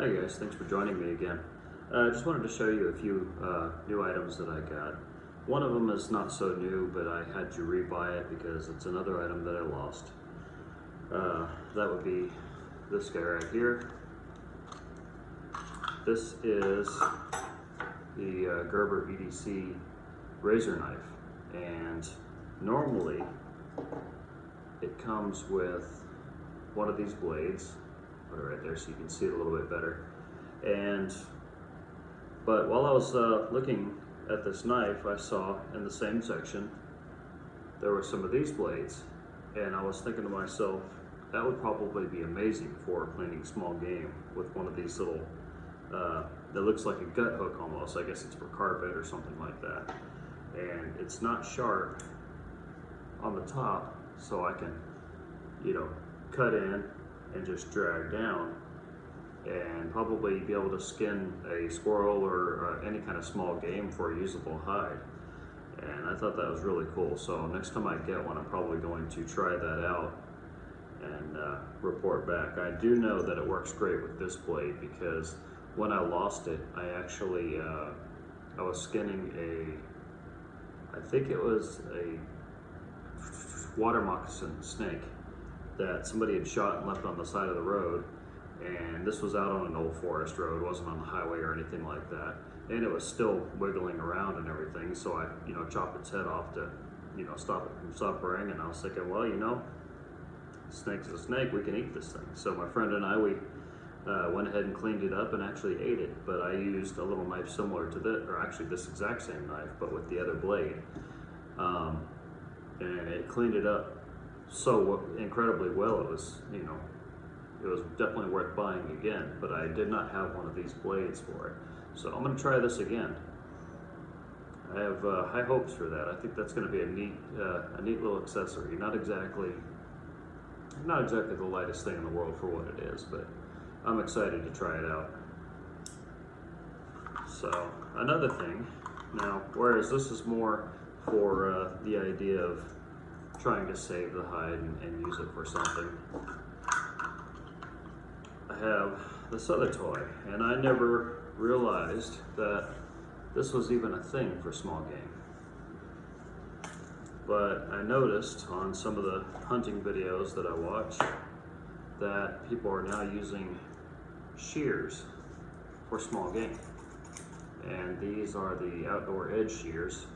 Hi guys, thanks for joining me again. I just wanted to show you a few new items that I got. One of them is not so new, but I had to rebuy it because it's another item that I lost. That would be this guy right here. This is the Gerber EDC razor knife, and normally it comes with one of these blades. Put it right there so you can see it a little bit better. But while I was looking at this knife, I saw in the same section there were some of these blades, and I was thinking to myself, that would probably be amazing for cleaning small game with one of these little that looks like a gut hook almost. I guess it's for carpet or something like that, and it's not sharp on the top, so I can, cut in and just drag down and probably be able to skin a squirrel or any kind of small game for a usable hide. And I thought that was really cool. So next time I get one, I'm probably going to try that out and report back. I do know that it works great with this blade because when I lost it, I actually, I was skinning I think it was a water moccasin snake that somebody had shot and left on the side of the road, and this was out on an old forest road, it wasn't on the highway or anything like that, and it was still wiggling around and everything, so I chopped its head off to stop it from suffering. And I was thinking, well, snake's a snake, we can eat this thing. So my friend and I, we went ahead and cleaned it up and actually ate it, but I used a little knife similar to this, or actually this exact same knife but with the other blade, and it cleaned it up so incredibly well. It was definitely worth buying again, but I did not have one of these blades for it. So I'm going to try this again. I have high hopes for that. I think that's going to be a neat little accessory. Not exactly the lightest thing in the world for what it is, but I'm excited to try it out. So another thing, now, whereas this is more for the idea of trying to save the hide and use it for something, I have this other toy, and I never realized that this was even a thing for small game. But I noticed on some of the hunting videos that I watch that people are now using shears for small game. And these are the outdoor edge shears.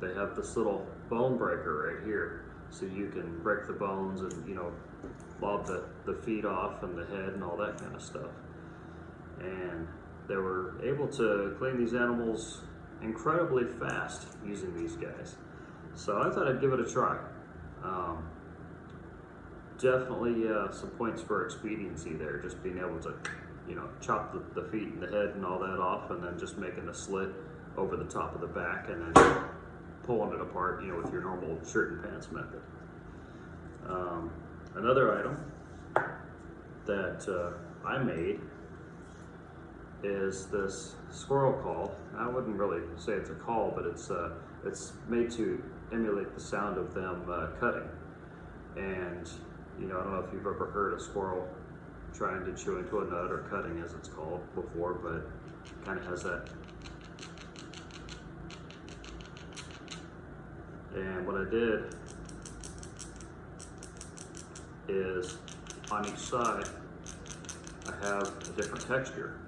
They have this little bone breaker right here, so you can break the bones and lob the feet off and the head and all that kind of stuff. And they were able to clean these animals incredibly fast using these guys. So I thought I'd give it a try. Definitely some points for expediency there, just being able to chop the feet and the head and all that off, and then just making a slit over the top of the back and then pulling it apart with your normal shirt and pants method. Another item that I made is this squirrel call. I wouldn't really say it's a call, but it's made to emulate the sound of them cutting. And I don't know if you've ever heard a squirrel trying to chew into a nut, or cutting as it's called, before, but it kind of has that. And what I did is on each side I have a different texture.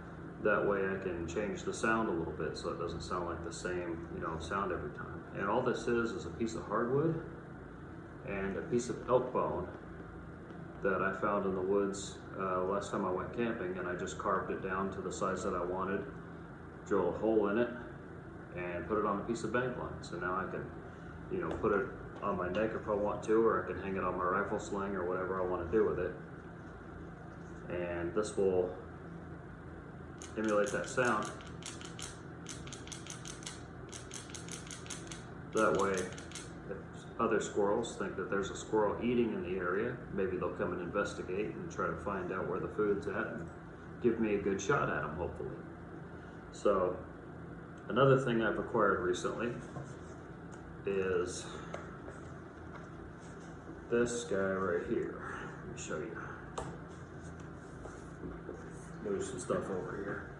That way I can change the sound a little bit so it doesn't sound like the same sound every time. And all this is a piece of hardwood and a piece of elk bone that I found in the woods last time I went camping, and I just carved it down to the size that I wanted, drilled a hole in it, and put it on a piece of bank line. So now I can put it on my neck if I want to, or I can hang it on my rifle sling, or whatever I want to do with it. And this will emulate that sound. That way, if other squirrels think that there's a squirrel eating in the area, maybe they'll come and investigate and try to find out where the food's at and give me a good shot at them, hopefully. So another thing I've acquired recently is this guy right here. Let me show you. move some stuff over here.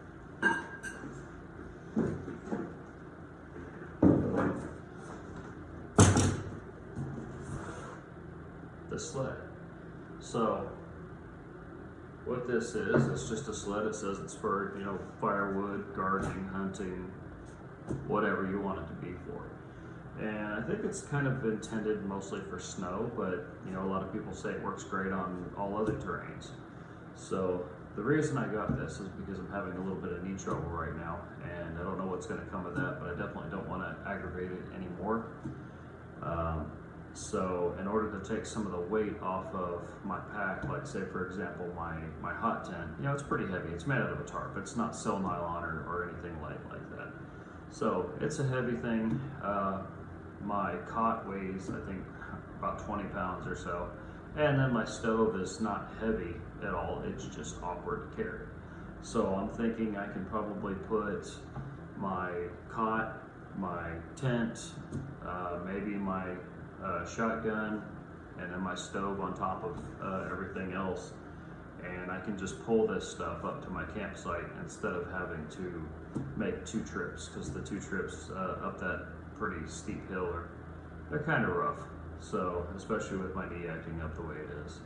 The sled. So what this is, it's just a sled. It says it's for, you know, firewood, gardening, hunting, whatever you want it to be for. And I think it's kind of intended mostly for snow, but you know, a lot of people say it works great on all other terrains. So the reason I got this is because I'm having a little bit of knee trouble right now, and I don't know what's going to come of that, but I definitely don't want to aggravate it anymore. So in order to take some of the weight off of my pack, like say for example my hot tent, you know, it's pretty heavy. It's made out of a tarp. It's not cell nylon or anything like that. So it's a heavy thing. My cot weighs, I think, about 20 pounds or so. And then my stove is not heavy at all. It's just awkward to carry. So I'm thinking I can probably put my cot, my tent, maybe my shotgun, and then my stove on top of everything else. And I can just pull this stuff up to my campsite instead of having to make 2 trips, because the 2 trips up that pretty steep hill they're kind of rough. So especially with my knee acting up the way it is,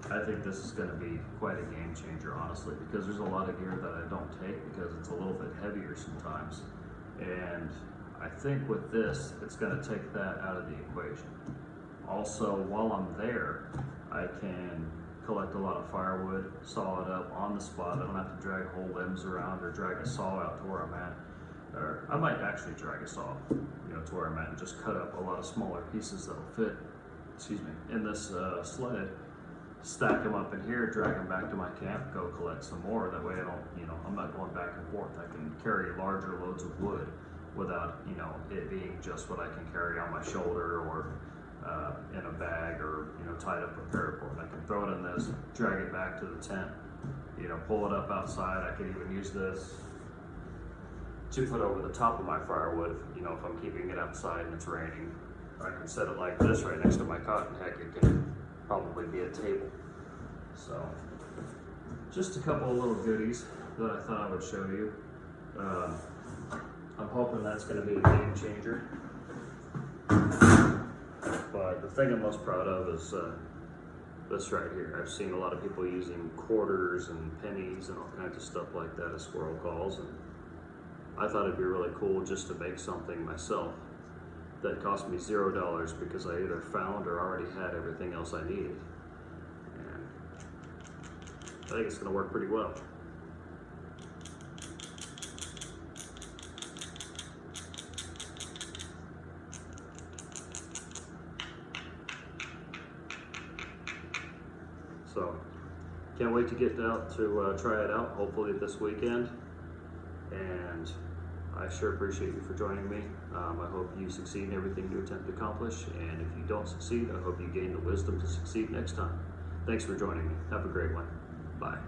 I think this is going to be quite a game changer, honestly, because there's a lot of gear that I don't take because it's a little bit heavier sometimes, and I think with this it's going to take that out of the equation. Also, while I'm there, I can collect a lot of firewood, saw it up on the spot. I don't have to drag whole limbs around or drag a saw out to where I'm at. Or I might actually drag a saw, you know, to where I'm at and just cut up a lot of smaller pieces that'll fit, excuse me, in this sled, stack them up in here, drag them back to my camp, go collect some more. That way I don't, you know, I'm not going back and forth. I can carry larger loads of wood without, you know, it being just what I can carry on my shoulder or in a bag or, you know, tied up with paracord. I can throw it in this, drag it back to the tent, you know, pull it up outside. I could even use this to put over the top of my firewood, you know, if I'm keeping it outside and it's raining. I can set it like this right next to my cot, and heck, it can probably be a table. So just a couple of little goodies that I thought I would show you. I'm hoping that's going to be a game changer. But the thing I'm most proud of is this right here. I've seen a lot of people using quarters and pennies and all kinds of stuff like that as squirrel calls, and I thought it'd be really cool just to make something myself that cost me $0 because I either found or already had everything else I needed. And I think it's going to work pretty well. So, can't wait to get out to try it out, hopefully this weekend. And I sure appreciate you for joining me. I hope you succeed in everything you attempt to accomplish. And if you don't succeed, I hope you gain the wisdom to succeed next time. Thanks for joining me. Have a great one. Bye.